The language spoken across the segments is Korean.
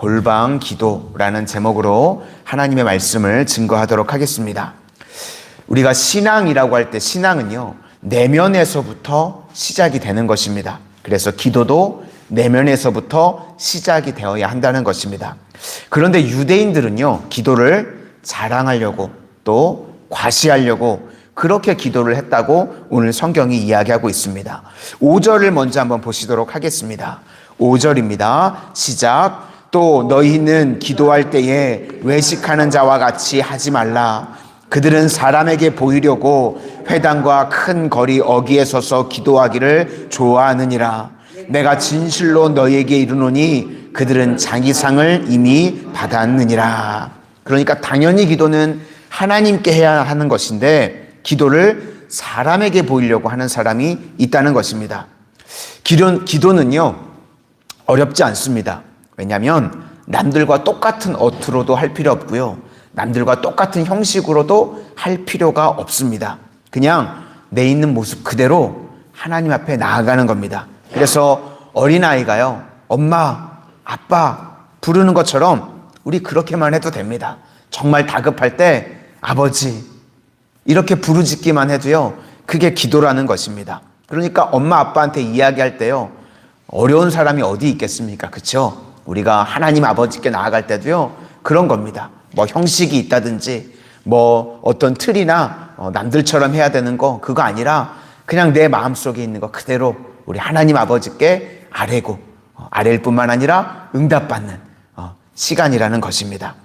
골방 기도라는 제목으로 하나님의 말씀을 증거하도록 하겠습니다. 우리가 신앙이라고 할 때 신앙은요, 내면에서부터 시작이 되는 것입니다. 그래서 기도도 내면에서부터 시작이 되어야 한다는 것입니다. 그런데 유대인들은요, 기도를 자랑하려고 또 과시하려고 그렇게 기도를 했다고 오늘 성경이 이야기하고 있습니다. 5절을 먼저 한번 보시도록 하겠습니다. 5절입니다. 시작. 또 너희는 기도할 때에 외식하는 자와 같이 하지 말라. 그들은 사람에게 보이려고 회당과 큰 거리 어귀에 서서 기도하기를 좋아하느니라. 내가 진실로 너희에게 이르노니 그들은 자기상을 이미 받았느니라. 그러니까 당연히 기도는 하나님께 해야 하는 것인데 기도를 사람에게 보이려고 하는 사람이 있다는 것입니다. 기도는요, 어렵지 않습니다. 왜냐하면 남들과 똑같은 어투로도 할 필요 없고요, 남들과 똑같은 형식으로도 할 필요가 없습니다. 그냥 내 있는 모습 그대로 하나님 앞에 나아가는 겁니다. 그래서 어린아이가요, 엄마, 아빠 부르는 것처럼 우리 그렇게만 해도 됩니다. 정말 다급할 때 아버지 이렇게 부르짖기만 해도요, 그게 기도라는 것입니다. 그러니까 엄마 아빠한테 이야기할 때요, 어려운 사람이 어디 있겠습니까? 그렇죠? 우리가 하나님 아버지께 나아갈 때도요, 그런 겁니다. 뭐 형식이 있다든지 뭐 어떤 틀이나 남들처럼 해야 되는 거, 그거 아니라 그냥 내 마음속에 있는 거 그대로 우리 하나님 아버지께 아뢰고, 아뢰일 뿐만 아니라 응답받는 시간이라는 것입니다.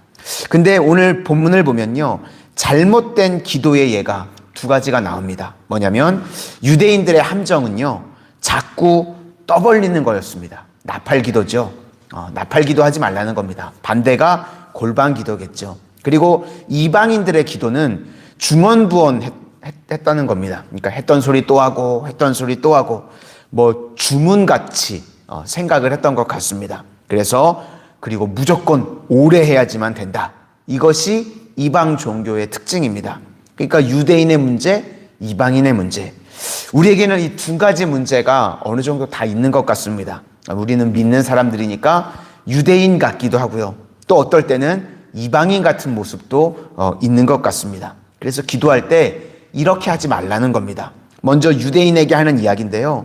근데 오늘 본문을 보면요, 잘못된 기도의 예가 두 가지가 나옵니다. 뭐냐면 유대인들의 함정은요, 자꾸 떠벌리는 거였습니다. 나팔 기도죠. 나팔 기도하지 말라는 겁니다. 반대가 골방 기도겠죠. 그리고 이방인들의 기도는 중언부언 했다는 겁니다. 그러니까 했던 소리 또 하고 했던 소리 또 하고 뭐 주문같이 생각을 했던 것 같습니다. 그리고 무조건 오래 해야지만 된다. 이것이 이방 종교의 특징입니다. 그러니까 유대인의 문제, 이방인의 문제. 우리에게는 이 두 가지 문제가 어느 정도 다 있는 것 같습니다. 우리는 믿는 사람들이니까 유대인 같기도 하고요, 또 어떨 때는 이방인 같은 모습도 있는 것 같습니다. 그래서 기도할 때 이렇게 하지 말라는 겁니다. 먼저 유대인에게 하는 이야기인데요,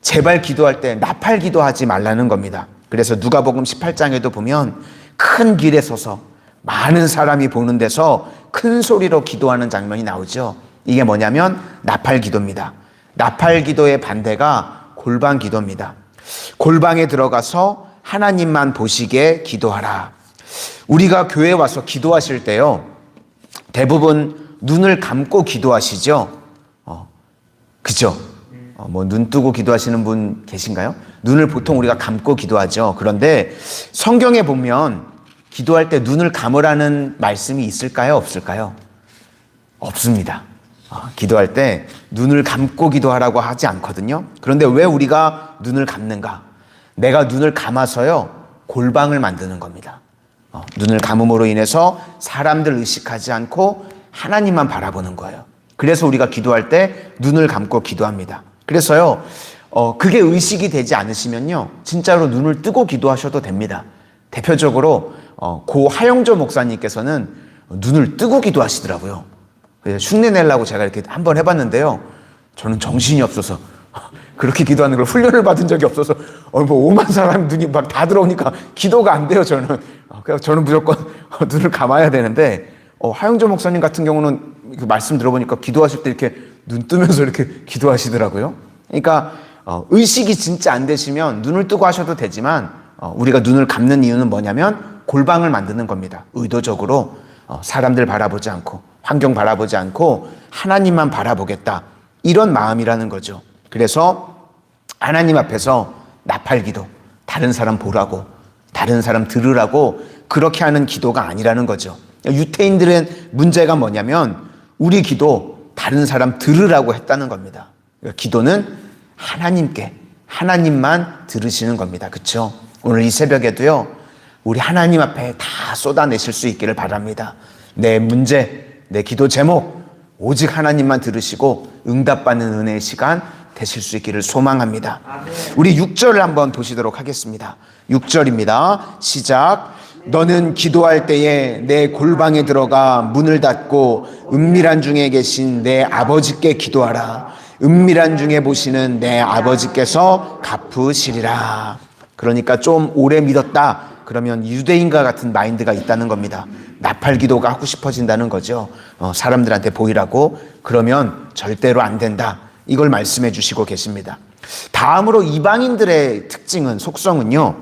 제발 기도할 때 나팔 기도하지 말라는 겁니다. 그래서 누가복음 18장에도 보면 큰 길에 서서 많은 사람이 보는 데서 큰 소리로 기도하는 장면이 나오죠. 이게 뭐냐면 나팔 기도입니다. 나팔 기도의 반대가 골방 기도입니다. 골방에 들어가서 하나님만 보시게 기도하라. 우리가 교회에 와서 기도하실 때요, 대부분 눈을 감고 기도하시죠. 그죠? 뭐 눈 뜨고 기도하시는 분 계신가요? 눈을 보통 우리가 감고 기도하죠. 그런데 성경에 보면 기도할 때 눈을 감으라는 말씀이 있을까요? 없을까요? 없습니다. 기도할 때 눈을 감고 기도하라고 하지 않거든요. 그런데 왜 우리가 눈을 감는가? 내가 눈을 감아서요, 골방을 만드는 겁니다. 눈을 감음으로 인해서 사람들 의식하지 않고 하나님만 바라보는 거예요. 그래서 우리가 기도할 때 눈을 감고 기도합니다. 그래서요, 그게 의식이 되지 않으시면요, 진짜로 눈을 뜨고 기도하셔도 됩니다. 대표적으로 고 하영조 목사님께서는 눈을 뜨고 기도하시더라고요. 그래서 흉내 내려고 제가 이렇게 한번 해봤는데요, 저는 정신이 없어서 그렇게 기도하는 걸 훈련을 받은 적이 없어서 뭐 5만 사람 눈이 막 다 들어오니까 기도가 안 돼요, 저는. 그래서 저는 무조건 눈을 감아야 되는데, 하영조 목사님 같은 경우는 그 말씀 들어보니까 기도하실 때 이렇게 눈 뜨면서 이렇게 기도하시더라고요. 그러니까 의식이 진짜 안 되시면 눈을 뜨고 하셔도 되지만, 우리가 눈을 감는 이유는 뭐냐면 골방을 만드는 겁니다. 의도적으로 사람들 바라보지 않고 환경 바라보지 않고 하나님만 바라보겠다, 이런 마음이라는 거죠. 그래서 하나님 앞에서 나팔 기도, 다른 사람 보라고, 다른 사람 들으라고 그렇게 하는 기도가 아니라는 거죠. 유대인들의 문제가 뭐냐면 우리 기도 다른 사람 들으라고 했다는 겁니다. 기도는 하나님께, 하나님만 들으시는 겁니다. 그렇죠? 오늘 이 새벽에도요, 우리 하나님 앞에 다 쏟아내실 수 있기를 바랍니다. 내 문제, 내 기도 제목 오직 하나님만 들으시고 응답받는 은혜의 시간 되실 수 있기를 소망합니다. 우리 6절을 한번 보시도록 하겠습니다. 6절입니다. 시작. 너는 기도할 때에 내 골방에 들어가 문을 닫고 은밀한 중에 계신 내 아버지께 기도하라. 은밀한 중에 보시는 내 아버지께서 갚으시리라. 그러니까 좀 오래 믿었다 그러면 유대인과 같은 마인드가 있다는 겁니다. 나팔 기도가 하고 싶어진다는 거죠. 사람들한테 보이라고. 그러면 절대로 안 된다. 이걸 말씀해 주시고 계십니다. 다음으로 이방인들의 특징은, 속성은요,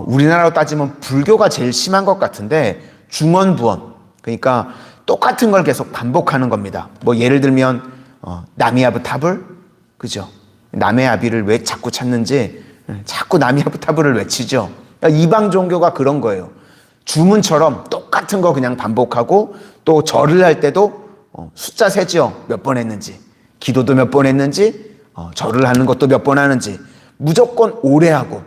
우리나라로 따지면 불교가 제일 심한 것 같은데, 중언부언. 그러니까 똑같은 걸 계속 반복하는 겁니다. 뭐 예를 들면 나미아부타불, 그죠? 남의 아비를 왜 자꾸 찾는지 자꾸 나미아부타불을 외치죠. 그러니까 이방 종교가 그런 거예요. 주문처럼 똑같은 거 그냥 반복하고, 또 절을 할 때도 숫자 세죠. 몇 번 했는지, 기도도 몇 번 했는지, 절을 하는 것도 몇 번 하는지, 무조건 오래 하고,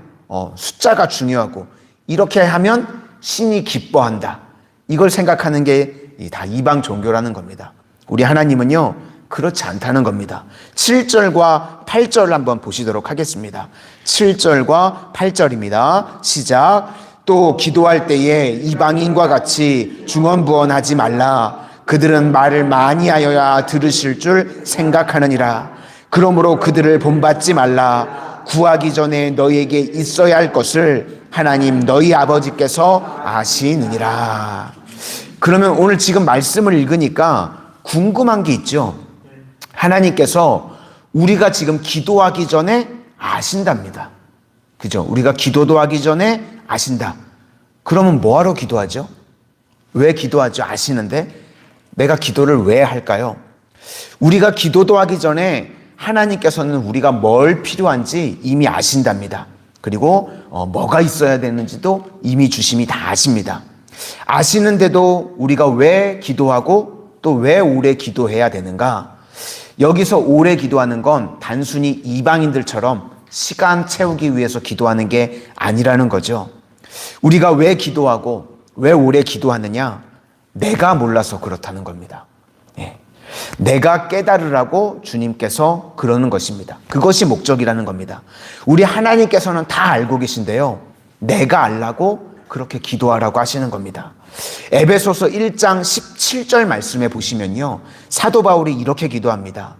숫자가 중요하고, 이렇게 하면 신이 기뻐한다. 이걸 생각하는 게 다 이방 종교라는 겁니다. 우리 하나님은요, 그렇지 않다는 겁니다. 7절과 8절을 한번 보시도록 하겠습니다. 7절과 8절입니다. 시작. 또 기도할 때에 이방인과 같이 중언부언하지 말라. 그들은 말을 많이 하여야 들으실 줄 생각하느니라. 그러므로 그들을 본받지 말라. 구하기 전에 너희에게 있어야 할 것을 하나님 너희 아버지께서 아시느니라. 그러면 오늘 지금 말씀을 읽으니까 궁금한 게 있죠. 하나님께서 우리가 지금 기도하기 전에 아신답니다. 그죠? 우리가 기도도 하기 전에 아신다. 그러면 뭐하러 기도하죠? 왜 기도하죠? 아시는데 내가 기도를 왜 할까요? 우리가 기도도 하기 전에 하나님께서는 우리가 뭘 필요한지 이미 아신답니다. 그리고 뭐가 있어야 되는지도 이미 주심이 다 아십니다. 아시는데도 우리가 왜 기도하고 또 왜 오래 기도해야 되는가? 여기서 오래 기도하는 건 단순히 이방인들처럼 시간 채우기 위해서 기도하는 게 아니라는 거죠. 우리가 왜 기도하고 왜 오래 기도하느냐? 내가 몰라서 그렇다는 겁니다. 내가 깨달으라고 주님께서 그러는 것입니다. 그것이 목적이라는 겁니다. 우리 하나님께서는 다 알고 계신데요, 내가 알라고 그렇게 기도하라고 하시는 겁니다. 에베소서 1장 17절 말씀에 보시면요, 사도 바울이 이렇게 기도합니다.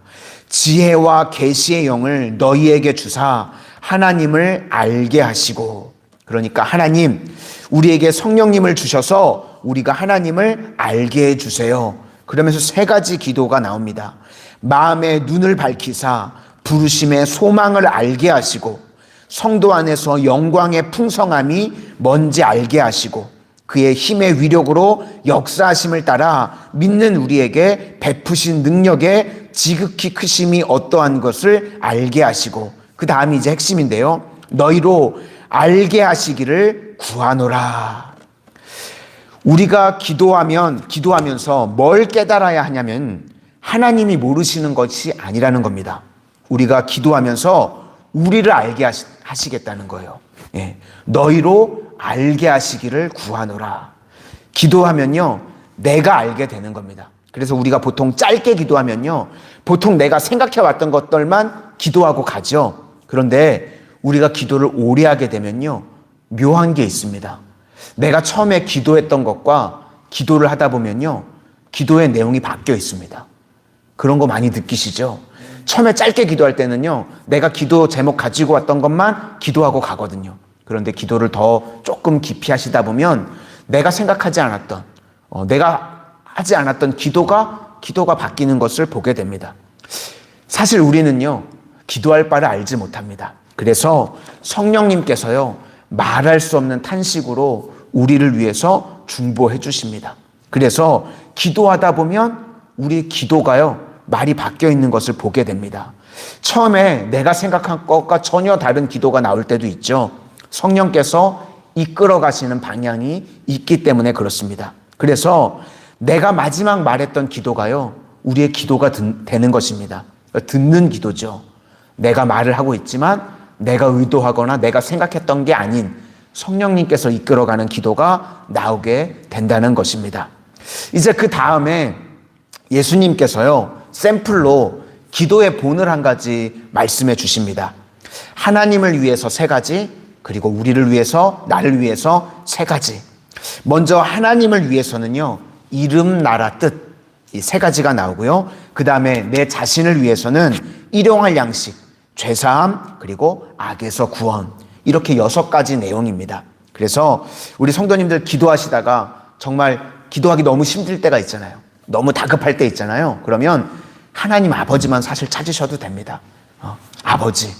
지혜와 계시의 영을 너희에게 주사 하나님을 알게 하시고. 그러니까 하나님, 우리에게 성령님을 주셔서 우리가 하나님을 알게 해주세요. 그러면서 세 가지 기도가 나옵니다. 마음의 눈을 밝히사 부르심의 소망을 알게 하시고, 성도 안에서 영광의 풍성함이 뭔지 알게 하시고, 그의 힘의 위력으로 역사하심을 따라 믿는 우리에게 베푸신 능력의 지극히 크심이 어떠한 것을 알게 하시고, 그 다음이 이제 핵심인데요, 너희로 알게 하시기를 구하노라. 우리가 기도하면서 뭘 깨달아야 하냐면 하나님이 모르시는 것이 아니라는 겁니다. 우리가 기도하면서 우리를 알게 하시겠다는 거예요. 너희로 알게 하시기를 구하노라. 기도하면요, 내가 알게 되는 겁니다. 그래서 우리가 보통 짧게 기도하면요, 보통 내가 생각해왔던 것들만 기도하고 가죠. 그런데 우리가 기도를 오래 하게 되면요, 묘한 게 있습니다. 내가 처음에 기도했던 것과 기도를 하다 보면요, 기도의 내용이 바뀌어 있습니다. 그런 거 많이 느끼시죠? 처음에 짧게 기도할 때는요, 내가 기도 제목 가지고 왔던 것만 기도하고 가거든요. 그런데 기도를 더 조금 깊이 하시다 보면 내가 생각하지 않았던, 내가 하지 않았던 기도가 바뀌는 것을 보게 됩니다. 사실 우리는요, 기도할 바를 알지 못합니다. 그래서 성령님께서요, 말할 수 없는 탄식으로 우리를 위해서 중보해 주십니다. 그래서 기도하다 보면 우리 기도가요, 말이 바뀌어 있는 것을 보게 됩니다. 처음에 내가 생각한 것과 전혀 다른 기도가 나올 때도 있죠. 성령께서 이끌어 가시는 방향이 있기 때문에 그렇습니다. 그래서 내가 마지막 말했던 기도가요, 우리의 기도가 되는 것입니다. 듣는 기도죠. 내가 말을 하고 있지만 내가 의도하거나 내가 생각했던 게 아닌 성령님께서 이끌어가는 기도가 나오게 된다는 것입니다. 이제 그 다음에 예수님께서요, 샘플로 기도의 본을 한 가지 말씀해 주십니다. 하나님을 위해서 3가지, 그리고 우리를 위해서, 나를 위해서 3가지. 먼저 하나님을 위해서는요, 이름, 나라, 뜻, 이 3가지가 나오고요. 그 다음에 내 자신을 위해서는 일용할 양식, 죄사함, 그리고 악에서 구원. 이렇게 6가지 내용입니다. 그래서 우리 성도님들 기도하시다가 정말 기도하기 너무 힘들 때가 있잖아요. 너무 다급할 때 있잖아요. 그러면 하나님 아버지만 사실 찾으셔도 됩니다. 아버지.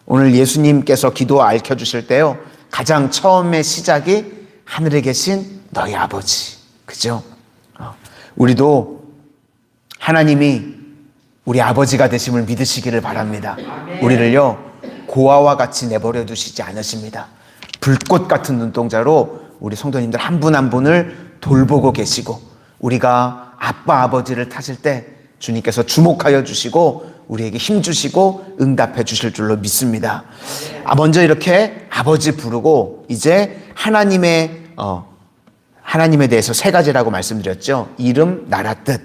오늘 예수님께서 기도 알려주실 때요, 가장 처음에 시작이 하늘에 계신 너희 아버지. 그죠? 우리도 하나님이 우리 아버지가 되심을 믿으시기를 바랍니다. 우리를요, 고아와 같이 내버려 두시지 않으십니다. 불꽃 같은 눈동자로 우리 성도님들 한 분 한 분을 돌보고 계시고, 우리가 아빠 아버지를 타실 때 주님께서 주목하여 주시고 우리에게 힘 주시고 응답해 주실 줄로 믿습니다. 먼저 이렇게 아버지 부르고, 이제 하나님에 대해서 3가지라고 말씀드렸죠. 이름, 나라, 뜻.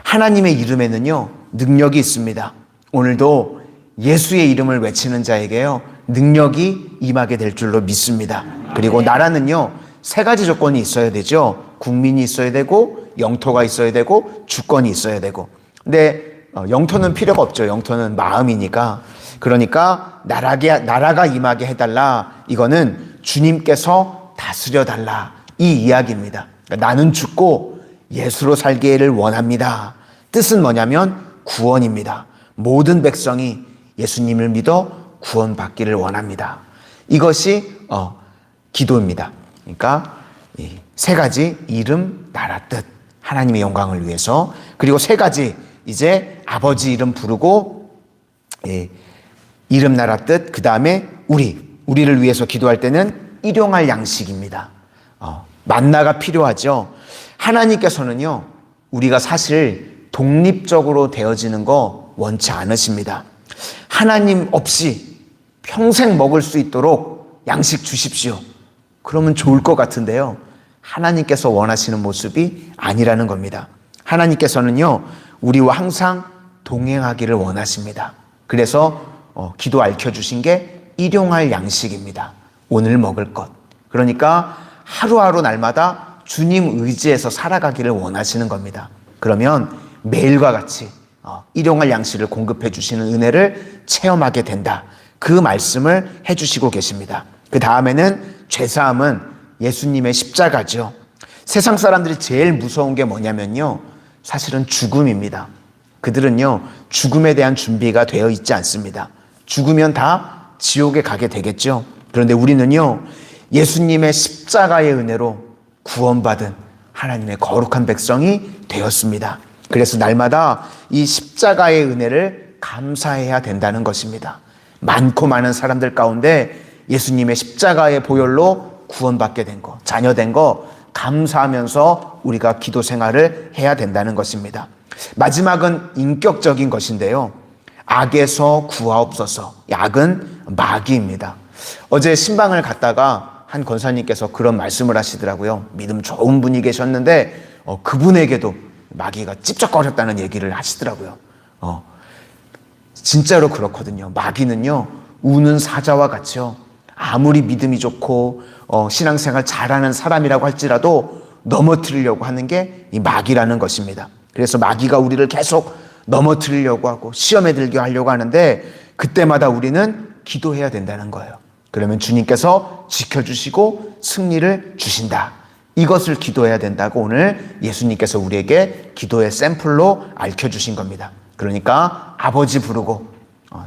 하나님의 이름에는요, 능력이 있습니다. 오늘도 예수의 이름을 외치는 자에게요, 능력이 임하게 될 줄로 믿습니다. 그리고 나라는요, 3가지 조건이 있어야 되죠. 국민이 있어야 되고, 영토가 있어야 되고, 주권이 있어야 되고. 근데 영토는 필요가 없죠. 영토는 마음이니까. 그러니까 나라가 임하게 해달라. 이거는 주님께서 다스려 달라. 이 이야기입니다. 그러니까 나는 죽고 예수로 살기를 원합니다. 뜻은 뭐냐면 구원입니다. 모든 백성이 예수님을 믿어 구원받기를 원합니다. 이것이 기도입니다. 그러니까 3가지, 이름, 나라, 뜻, 하나님의 영광을 위해서. 그리고 3가지, 이제 아버지 이름 부르고, 이름, 나라, 뜻, 그 다음에 우리를 위해서 기도할 때는 일용할 양식입니다. 만나가 필요하죠. 하나님께서는요, 우리가 사실 독립적으로 되어지는 거 원치 않으십니다. 하나님 없이 평생 먹을 수 있도록 양식 주십시오. 그러면 좋을 것 같은데요, 하나님께서 원하시는 모습이 아니라는 겁니다. 하나님께서는요, 우리와 항상 동행하기를 원하십니다. 그래서 기도 알려주신 게 일용할 양식입니다. 오늘 먹을 것. 그러니까 하루하루 날마다 주님 의지에서 살아가기를 원하시는 겁니다. 그러면 매일과 같이 일용할 양식을 공급해 주시는 은혜를 체험하게 된다. 그 말씀을 해주시고 계십니다. 그 다음에는 죄사함은 예수님의 십자가죠. 세상 사람들이 제일 무서운 게 뭐냐면요, 사실은 죽음입니다. 그들은요, 죽음에 대한 준비가 되어 있지 않습니다. 죽으면 다 지옥에 가게 되겠죠. 그런데 우리는요, 예수님의 십자가의 은혜로 구원받은 하나님의 거룩한 백성이 되었습니다. 그래서 날마다 이 십자가의 은혜를 감사해야 된다는 것입니다. 많고 많은 사람들 가운데 예수님의 십자가의 보혈로 구원받게 된 거, 자녀된 거 감사하면서 우리가 기도 생활을 해야 된다는 것입니다. 마지막은 인격적인 것인데요, 악에서 구하옵소서. 악은 마귀입니다. 어제 신방을 갔다가 한 권사님께서 그런 말씀을 하시더라고요. 믿음 좋은 분이 계셨는데 그분에게도 마귀가 찝쩍거렸다는 얘기를 하시더라고요. 진짜로 그렇거든요. 마귀는요, 우는 사자와 같이요, 아무리 믿음이 좋고 신앙생활 잘하는 사람이라고 할지라도 넘어뜨리려고 하는 게 이 마귀라는 것입니다. 그래서 마귀가 우리를 계속 넘어뜨리려고 하고 시험에 들게 하려고 하는데, 그때마다 우리는 기도해야 된다는 거예요. 그러면 주님께서 지켜주시고 승리를 주신다. 이것을 기도해야 된다고 오늘 예수님께서 우리에게 기도의 샘플로 알려주신 겁니다. 그러니까 아버지 부르고,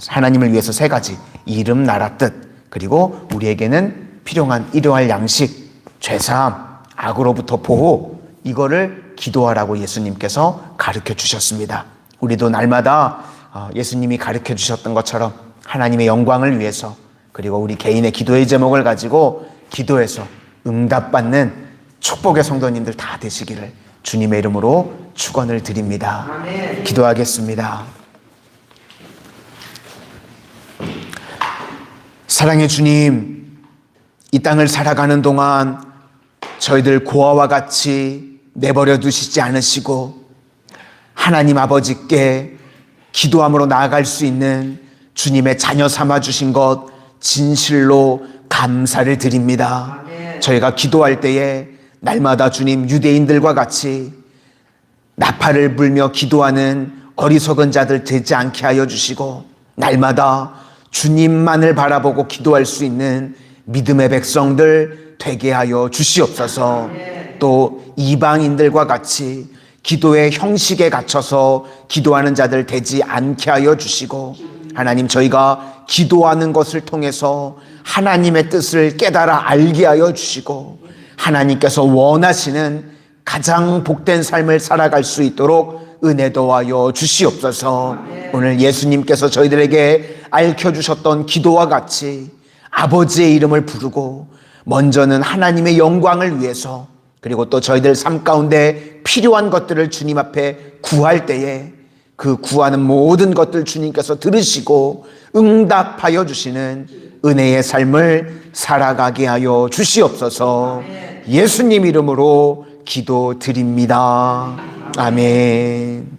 하나님을 위해서 3가지, 이름, 나라, 뜻, 그리고 우리에게는 필요한 일용할 양식, 죄사함, 악으로부터 보호, 이거를 기도하라고 예수님께서 가르쳐 주셨습니다. 우리도 날마다 예수님이 가르쳐 주셨던 것처럼 하나님의 영광을 위해서, 그리고 우리 개인의 기도의 제목을 가지고 기도해서 응답받는 축복의 성도님들 다 되시기를 주님의 이름으로 축원을 드립니다. 아멘. 기도하겠습니다. 사랑의 주님, 이 땅을 살아가는 동안 저희들 고아와 같이 내버려 두시지 않으시고 하나님 아버지께 기도함으로 나아갈 수 있는 주님의 자녀 삼아 주신 것 진실로 감사를 드립니다. 저희가 기도할 때에 날마다 주님 유대인들과 같이 나팔을 불며 기도하는 어리석은 자들 되지 않게 하여 주시고, 날마다 주님만을 바라보고 기도할 수 있는 믿음의 백성들 되게 하여 주시옵소서. 또 이방인들과 같이 기도의 형식에 갇혀서 기도하는 자들 되지 않게 하여 주시고, 하나님, 저희가 기도하는 것을 통해서 하나님의 뜻을 깨달아 알게 하여 주시고, 하나님께서 원하시는 가장 복된 삶을 살아갈 수 있도록 은혜 더하여 주시옵소서. 오늘 예수님께서 저희들에게 알려주셨던 기도와 같이 아버지의 이름을 부르고 먼저는 하나님의 영광을 위해서, 그리고 또 저희들 삶 가운데 필요한 것들을 주님 앞에 구할 때에 그 구하는 모든 것들 주님께서 들으시고 응답하여 주시는 은혜의 삶을 살아가게 하여 주시옵소서. 예수님 이름으로 기도드립니다. 아멘.